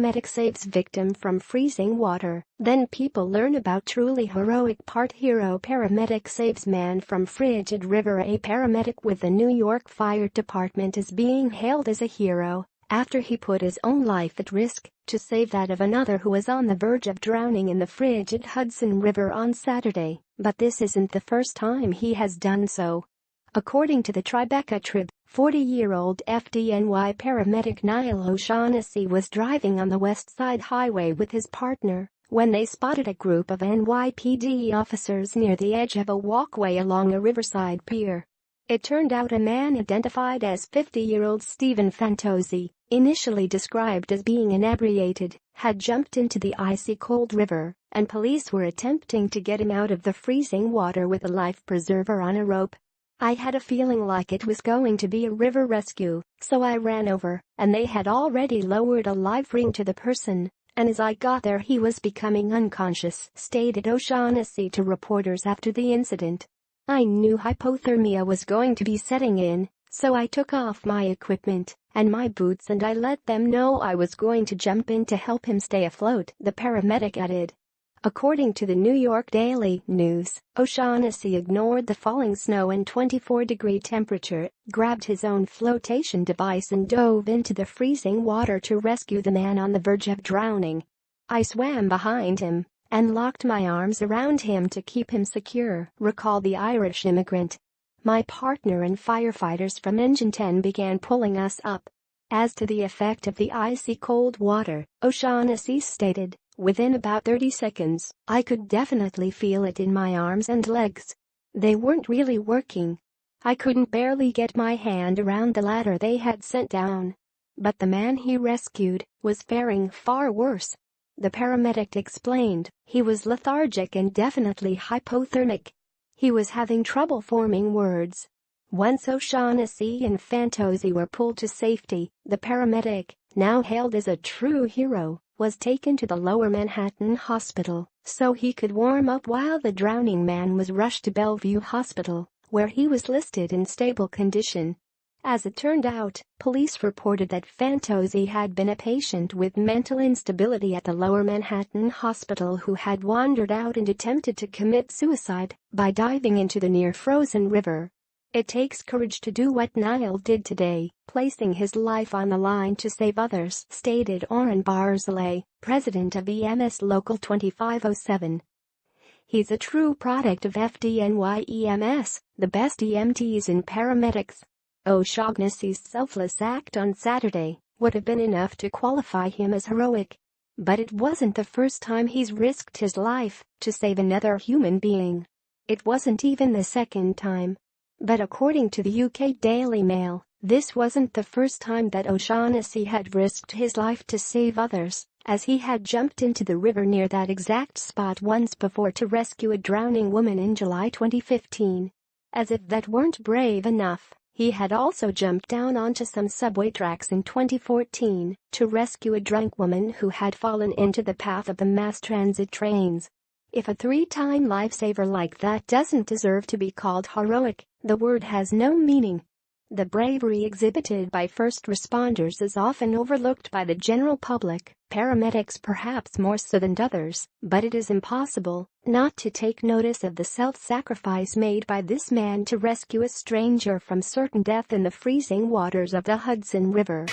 paramedic saves victim from freezing water. Then people learn about truly heroic part. Hero paramedic saves man from frigid river. A paramedic with the New York Fire Department is being hailed as a hero after he put his own life at risk to save that of another who was on the verge of drowning in the frigid Hudson River on Saturday. But this isn't the first time he has done so. According to the Tribeca Trib, 40-year-old FDNY paramedic Niall O'Shaughnessy was driving on the West Side Highway with his partner when they spotted a group of NYPD officers near the edge of a walkway along a riverside pier. It turned out a man identified as 50-year-old Stephen Fantozzi, initially described as being inebriated, had jumped into the icy cold river, and police were attempting to get him out of the freezing water with a life preserver on a rope. "I had a feeling like it was going to be a river rescue, so I ran over, and they had already lowered a life ring to the person, and as I got there he was becoming unconscious," stated O'Shaughnessy to reporters after the incident. "I knew hypothermia was going to be setting in, so I took off my equipment and my boots and I let them know I was going to jump in to help him stay afloat," the paramedic added. According to the New York Daily News, O'Shaughnessy ignored the falling snow and 24-degree temperature, grabbed his own flotation device and dove into the freezing water to rescue the man on the verge of drowning. "I swam behind him and locked my arms around him to keep him secure," recalled the Irish immigrant. "My partner and firefighters from Engine 10 began pulling us up." As to the effect of the icy cold water, O'Shaughnessy stated, "Within about 30 seconds, I could definitely feel it in my arms and legs. They weren't really working. I couldn't barely get my hand around the ladder they had sent down." But the man he rescued was faring far worse. The paramedic explained he was lethargic and definitely hypothermic. He was having trouble forming words. Once O'Shaughnessy and Fantozzi were pulled to safety, the paramedic, now hailed as a true hero, was taken to the Lower Manhattan Hospital so he could warm up while the drowning man was rushed to Bellevue Hospital, where he was listed in stable condition. As it turned out, police reported that Fantozzi had been a patient with mental instability at the Lower Manhattan Hospital who had wandered out and attempted to commit suicide by diving into the near-frozen river. "It takes courage to do what Niall did today, placing his life on the line to save others," stated Oren Barzilay, president of EMS Local 2507. "He's a true product of FDNY EMS, the best EMTs and paramedics." O'Shaughnessy's selfless act on Saturday would have been enough to qualify him as heroic. But it wasn't the first time he's risked his life to save another human being. It wasn't even the second time. But according to the UK Daily Mail, this wasn't the first time that O'Shaughnessy had risked his life to save others, as he had jumped into the river near that exact spot once before to rescue a drowning woman in July 2015. As if that weren't brave enough, he had also jumped down onto some subway tracks in 2014 to rescue a drunk woman who had fallen into the path of the mass transit trains. If a three-time lifesaver like that doesn't deserve to be called heroic, the word has no meaning. The bravery exhibited by first responders is often overlooked by the general public, paramedics perhaps more so than others, but it is impossible not to take notice of the self-sacrifice made by this man to rescue a stranger from certain death in the freezing waters of the Hudson River.